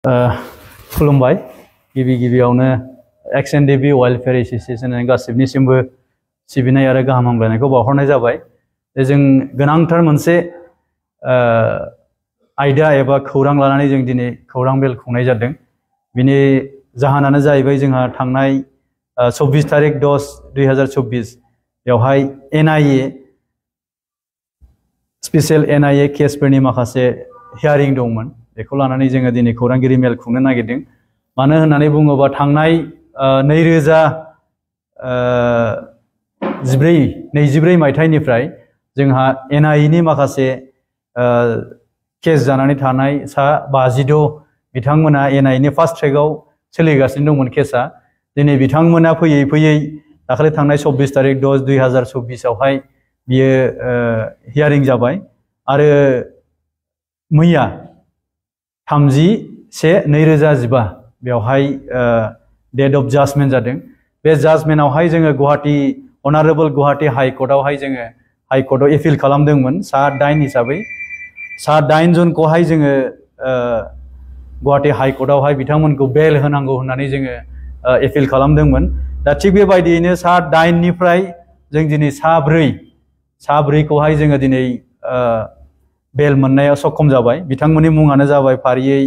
खुलुमबाय गिबियावनो एक्स.एन.डि.बि वाइल्डफेयार एसोसिएशननि गासिबनिसिमबो सिबिनाय आरो गाहाम हामलायनायखौ बावहरनाय जाबाय। जों गोनांथार मोनसे आयदा एबा खौरां लानानै जों दिनै खौरां मेल खुंनाय जादों। बिनि जाहोनानो जाहैबाय जोंहा थांनाय 24 तारिख 10/2024 बेवहाय NIA स्पेशल NIA केसफोरनि माखासे हियारिं दंमोन। बेखौ लानानै जोङो दिनै खौरांगिरि मेल खुंनो नागिरदों। मानो होननानै बुङोबा थांनाय 2024 मायथाइनिफ्राय जोंहा NIA नि माखासे केस जानानै थानाय सा 52 बिथांमोना NIA नि फार्स्ट ट्रेकआव सोलिगासिनो दंमोन केसआ। दिनै बिथांमोना फैयै दाखालि थांनाय 24 तारिख 10/2024 आवहाय बियो हियारिं जाबाय आरो मैया 30/1/2015 बेवहाय डेट अफ जाजमेन्ट जादों। बे जाजमेन्टआवहाय जोङो अनारेबल गुवाहाटी हाई कर्टआवहाय जोङो हाई कर्टआव एपिल खालामदोंमोन सा 8 हिसाबै। सा 8 जनखौहाय जोङो गुवाहाटी हाई कर्टआवहाय बिथांमोनखौ बेल होनांगौ होननानै जोङो एपिल खालामदोंमोन। दा थिग बेबायदियैनो सा 8 निफ्राय जों दिनै सा 4खौहाय जोङो दिनै बेल मोननायाव सक्षम जाबाय। बिथांमोननि मुङानो जाबाय फारियै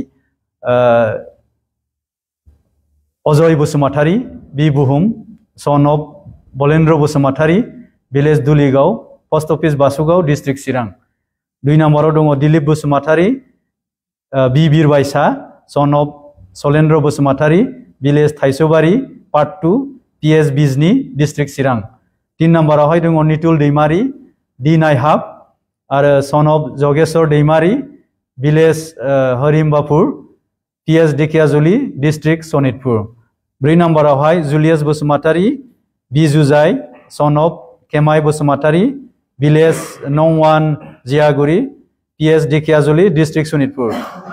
अजय बसुमतारी बि बुहुम son of Balendra Basumatary village Duligaon post office Basugaon district Chirang. 2 नम्बराव दङ दिलीप बसुमतारी बि बिरबायसा son of Salendra Basumatary village Thaisoubari part 2 PS Bijni district Chirang. 3 नम्बरावहाय दङ नितुल दैमारी डि नायहाब आरो son of Jageswar Daimari village Harimbapur PS Dhekiajuli district Sonitpur. 4 नम्बरावहाय जुलियास बसुमतारी बि जुजाय son of Kemai Basumatary village नंवान जियागुरी PS ढेकियाजुलि डिस्ट्रिक्ट सनितपुर।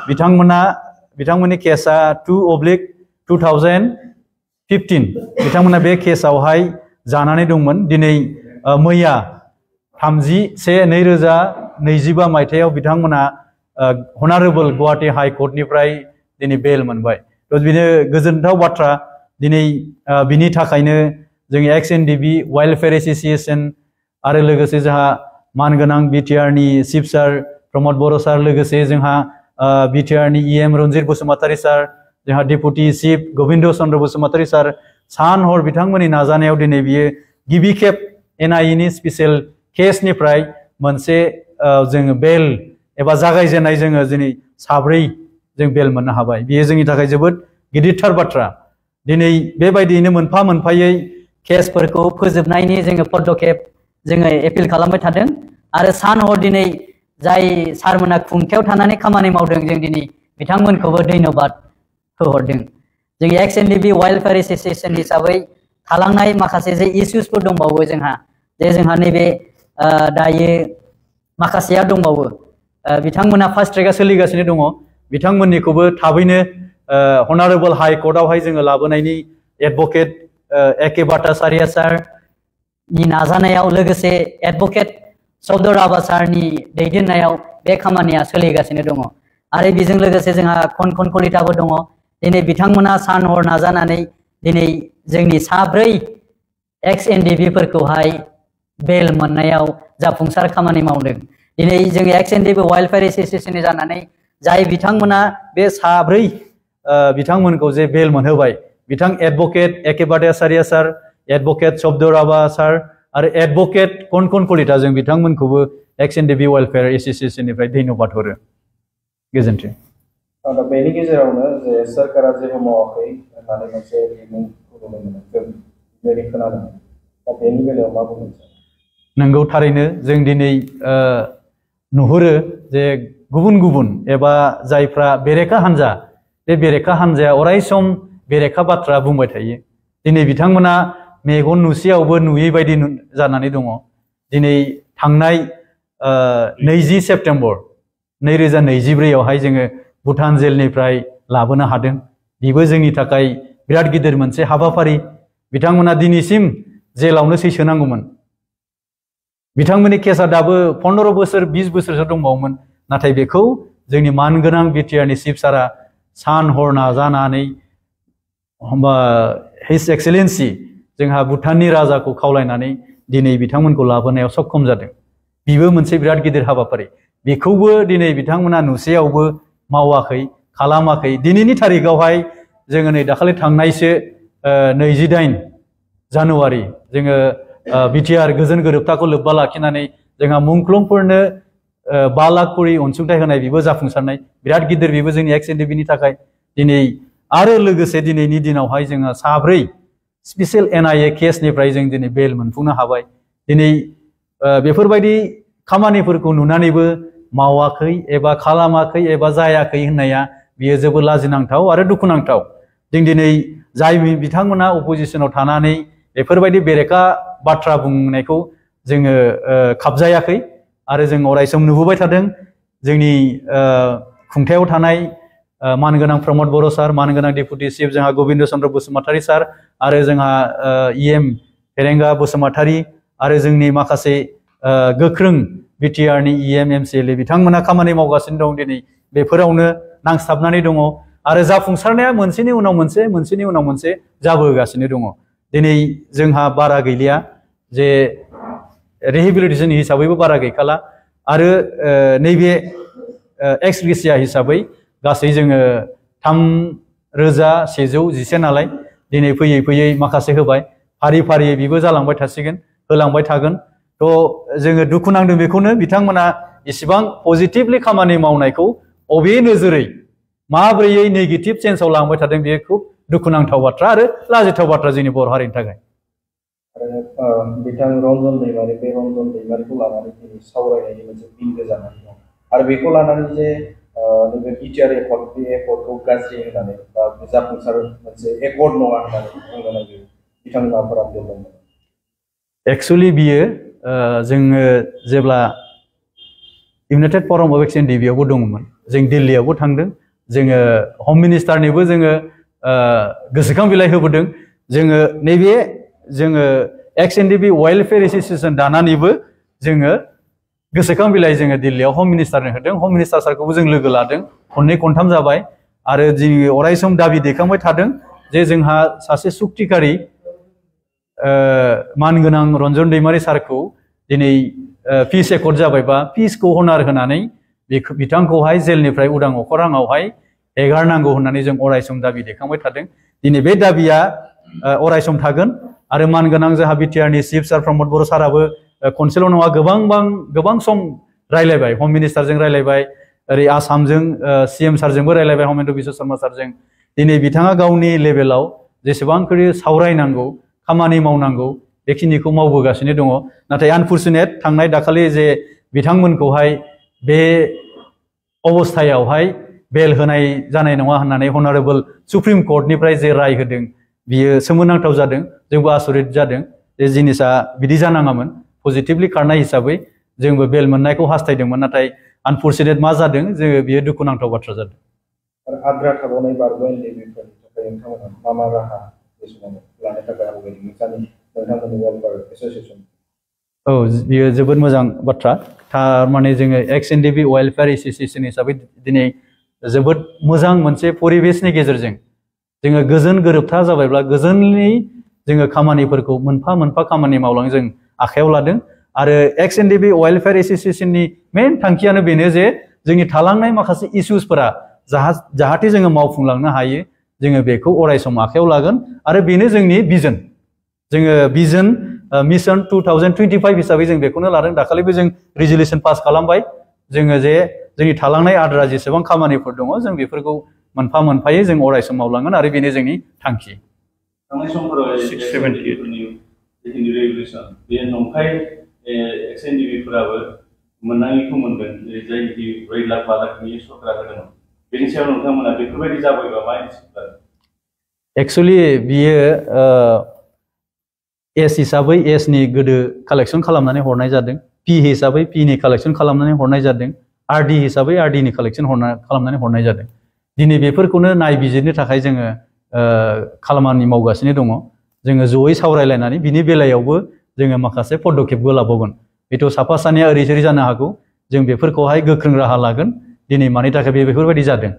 बिथांमोननि केसआ 2/2015 बिथांमोना बे केसआवहाय जानानै दंमोन। दिनै मैया 30/1/2025 मायथाइयाव बिथांमोना अनारेबल गुवाहाटी हाई कर्टनिफ्राय दिनै बेल मोनबाय। तो बिनो गोजोनथाव बाथ्रा। दिनै बिनि थाखायनो जों एक्स.एन.डि.बि वाइल्डफेयार एसोसिएशन आरो लोगोसे जोंहा मानगोनां BTR नि चिफ सार प्रमद बर' सार, लोगोसे जोंहा BTR नि EM रन्जित बसुमतारी सार, जोंहा डेपुटी चिफ गोविंद चन्द्र बसुमतारी सार सान हर बिथांमोननि नाजानायाव दिनै बियो गिबि खेब NIA नि स्पेशल केसनिफ्राय मोनसे जोङो बेल एबा जागायजेननाय जोङो दिनै 4 जों बेल मोननो हाबाय। बेयो जोंनि थाखाय जोबोद गिदिरथार बाथ्रा। दिनै बेबायदियैनो मोनफा मोनफायै केसफोरखौ फोजोबनायनि जोङो पदखेब जोङो एपिल खालामबाय थादों आरो सान हर दिनै जाय सारमोना खुंथायाव थानानै खामानि मावदों जों दिनै बिथांमोनखौबो धन्यबाद होहरदों। जों एक्स.एन.डि.बि वाइल्डफेयार एसोसिएशन हिसाबै थालांनाय माखासे जे इश्यूसफोर दंबावो जोंहा नैबे दायो माखासेया दंबावो। बिथांमोना फार्स्ट ट्रेकआ सोलिगासिनो दङ। बिथांमोननिखौबो थाबैनो अनारेबल हाई कर्टआवहाय जोङो लाबोनायनि एडभोकेट A.K. भट्टाचार्य सारनि नाजानायाव लोगोसे एडभोकेट शब्द राभा सारनि दैदेननायाव बे खामानिया सोलिगासिनो दङ आरो बेजों लोगोसे जोंहा खनखन कलिताबो दङ। दिनै बिथांमोना सान हर नाजानानै दिनै जोंनि 4 एक्स.एन.डि.बि फोरखौहाय बेल मोननायाव जाफुंसार खामानि मावदों। दिनै जों एक्स.एन.डि.बि वाइल्डफेयार एसोसिएशननि जानानै जाय बिथांमोना बे 4 बिथांमोनखौ जे बेल मोनहोबाय, बिथां एडभोकेट A.K. भट्टाचार्य सार, एडभोकेट शब्द राभा सार आरो एडभोकेट खनखन कलिता, जों बिथांमोनखौबो एक्स.एन.डि.बि वाइल्डफेयार एसोसिएशननिफ्राय धन्यबाद हरो। गोजोन्थों। बेनि गेजेरावनो जे सरकारा जेबो मावाखै होननानै मोनसे बिमुंखौ खोनादों। दा बेनि बेलायाव मा बुंनो सानो? नंगौ, थारैनो जों दिनै नुहुरो जे गुबुन एबा जायफ्रा बेरेखा हान्जा, बे बेरेखा हान्जाया अरायसम बेरेखा बाथ्रा बुंबाय थायो। दिनै बिथांमोना मेगन नुसेयावबो नुयै बायदि जानानै दङ। दिनै थांनाय 20 सेप्तेम्बर 2024 आवहाय जोङो भुटान जेलनिफ्राय लाबोनो हादों। बेबो जोंनि थाखाय बिराद गिदिर मोनसे हाबाफारि। बिथांमोना दिनैसिम जेलावनो सैसोनांगौमोन। बिथांमोननि केसआ दाबो 15 बोसोर 20 बोसोरसो दंबावोमोन। नाथाय बेखौ जोंनि मानगोनां BTR नि चिफ सारा सान हर नाजानानै हिज एक्सेलेन्सि जोंहा भुटाननि राजाखौ खावलायनानै दिनै बिथांमोनखौ लाबोनायाव सक्षम जादों। बेबो मोनसे बिराद गिदिर हाबाफारि। बेखौबो दिनै बिथांमोना नुसेयावबो मावाखै, खालामाखै। दिनैनि थारिखआवहाय जोङो नै दाखालि थांनायसो 28 जानुवारि जोङो बिटिआर गोजोन गोरोबथाखौ लोब्बा लाखिनानै जोंहा मुंख्लंफोरनो 5 लाख करि अनसुंथाइ होनाय बेबो जाफुंसारनाय बिराद गिदिर। बेबो जोंनि एक्स एनडिबिनि थाखाय दिनै आरो लोगोसे दिनैनि दिनावहाय जोङो 7 स्पेशल एनआईए केसनिफ्राय जों दिनै बेल मोनफुंनो हाबाय। दिनै बेफोरबायदि खामानिफोरखौ नुनानैबो मावाखै एबा खालामाखै एबा जायाखै होननाया बियो जोबोद लाजिनांथाव आरो दुखुनांथाव। जों दिनै जाय बिथांमोना अपोजिशनाव थानानै बेफोरबायदि बेरेखा बाथ्रा बुंनायखौ जोङो खाबजायाखै आरो जों अरायसम नुबोबाय थादों। जोंनि खुंथायाव थानाय मानगोनां प्रमद बर' सार, मानगोनां डेपुटि चिफ जोंहा गबिन्द चन्द्र बसुमतारी सार आरो जोंहा इएम फेरेंगा बसुमतारी आरो जोंनि माखासे गोख्रों बिटिआरनि इएम एमसिएलए बिथांमोना खामानि मावगासिनो दं। दिनै बेफोरावनो नांस्थाबनानै दङ आरो जाफुंसारनाया मोनसेनि उनाव मोनसे जाबोगासिनो दङ। दिनै जोंहा बारा गैलिया जे रिहेबिलिटेसन हिसाबैबो बारा गैखाला आरो नैबे एक्स ग्रेसिया हिसाबै गासै जोङो 3,111 नालाय दिनै फैयै फैयै माखासे होबाय, फारि फारियै बेबो जालांबाय थासिगोन, होलांबाय थागोन। थ' जोङो दुखु नांदों बेखौनो बिथांमोना इसेबां पजिटिभलि खामानि मावनायखौ अबे नोजोरै माब्रैयै नेगेटिभ सेन्सआव लांबाय थादों बेयो खुब दुखुनांथाव बाथ्रा आरो लाजिथाव बाथ्रा जोंनि बर' हारिनि थाखाय। बिथां रन्जन दैमारि, बे रन्जन दैमारिखौ लानानै दिनै सावरायनायनि मोनसे बिन्दो जानानै दं आरो बेखौ लानानै जे नैबे बिटिआर एकर्ड, बे एकर्डखौ गाज्रि होननानै बा जाफुंसार मोनसे एकर्ड नङा होननानै बुंनो नागिरो बिथांमोनाफोरा बुंदोंमोन। एक्सुवेलि बियो जोङो जेब्ला इउनाइटेड फराम अफ एक्स एनडिबिआवबो दङमोन, जों दिल्लीयावबो थांदों, जोङो हम मिनिस्टारनिबो जोङो गोसोखां बिलाइ होबोदों। जोङो नैबे जोङो एक्स एनडिबि वेलफेयार एसोसिएशन दानानैबो जोङो गोसोखां बिलाइ जोङो दिल्लीयाव हम मिनिस्टारनो होदों। हम मिनिस्टार सारखौबो जों लोगो लादों, खननै खनथाम जाबाय आरो जोङो अरायसम दाबि दैखांबाय थादों जे जोंहा सासे सुक्तिकारि मानगोनां रन्जन दैमारि सारखौ दिनै पिस एकर्ड जाबायबा पिसखौ हनार होनानै बिथांखौहाय जेलनिफ्राय उदां अखराङावहाय हेगारनांगौ होननानै जों अरायसम दाबि दैखांबाय थादों। दिनै बे दाबिया अरायसम थागोन आरो मानगोनां जोंहा बिटिआरनि चिफ सार प्रमद बर' साराबो खनसेल' नङा गोबां सम रायलायबाय, हम मिनिस्टारजों रायलायबाय, ओरै आसामजों सिएम सारजोंबो रायलायबाय, हेमेन्त बिश्व शर्मा सारजों। दिनै बिथाङा गावनि लेभेलाव जेसेबांखि सावरायनांगौ, खामानि मावनांगौ बेखिनिखौ मावबोगासिनो दङ। नाथाय आनफर्चुनेट थांनाय दाखालि जे बिथांमोनखौहाय बे अबस्थायावहाय बेल होनाय जानाय नङा होननानै हनारेबल सुप्रिम कर्टनिफ्राय जे राय होदों बियो सोमोनांथाव जादों। जोंबो आसरित जादों जे जिनिसा बिदि जानाङामोन। पजिटिभलि खारनाय हिसाबै जोंबो बेल मोननायखौ हास्थायदोंमोन, नाथाय आनफर्चुनेट मा जादों जोङो बियो दुखुनांथाव बाथ्रा जादों। आरो आद्रा थाबावनाय बारग' एनडिबिफोरनि थाखाय नोंथांमोना मा राहा बे समाव लानो थाखाय आवगायदों नोंथांमोननि वेलफेयार एसोसिएशन? औ, बियो जोबोद मोजां बाथ्रा। थारमाने जोङो एक्स एनडिबि वेलफेयार एसोसिएशन हिसाबै दिनै जोबोद मोजां मोनसे परिबेसनि गेजेरजों जोङो गोजोन गोरोबथा जाबायब्ला गोजोननि जोङो खामानिफोरखौ मोनफा मोनफा खामानि मावलांनो जों आखायाव लादों। आरो एक्स एनडिबि वेलफेयार एसोसिएशननि मेन थांखियानो बेनो जे जोंनि थालांनाय माखासे इस्युसफोरा जाहाथे जोङो मावफुंलांनो हायो, जोङो बेखौ अरायसम आखायाव लागोन आरो बेनो जोंनि भिजन। जोङो भिजन मिशन 2025 हिसाबै जों बेखौनो लादों। दाखालिबो जों रिजोलिउसन पास खालामबाय। जोङो जे जोंनि थालांनाय आद्रा जेसेबां खामानिफोर दङ जों बेफोरखौ मोनफा मोनफायै जों अरायसम मावलांगोन आरो बेनो जोंनि थांखि। थांनाय समफोराव 678 जिखिनि रेगुलेसन बे नंखाय एक्स एनडिबिफोराबो मोननाङिखौ मोनगोन, जायनिखि 2 लाख 5 लाखनि सरकारा होदोंमोन। बेनि सायाव नोंथांमोना बेफोरबायदि जाबायबा मा एन्टिसिपेट? एक्सुवेलि बियो एस हिसाबै एसनि गोदो कालेक्सन खालामनानै हरनाय जादों, पि हिसाबै पिनि कालेक्सन खालामनानै हरनाय जादों, आरडि हिसाबै आरडिनि कालेक्सन खालामनानै हरनाय जादों। दिनै बेफोरखौनो नायबिजिरनो थाखाय जोङो खामानि मावगासिनो दङ। जोङो जयै सावरायलायनानै बिनि बेलायावबो जोङो माखासे पदक्षेपबो लाबावगोन। बेथ' साफा सानैया ओरै जानो हागौ, जों बेफोरखौहाय गोख्रों राहा लागोन। दिनै मानि थाखाय बेफोरबायदि जादों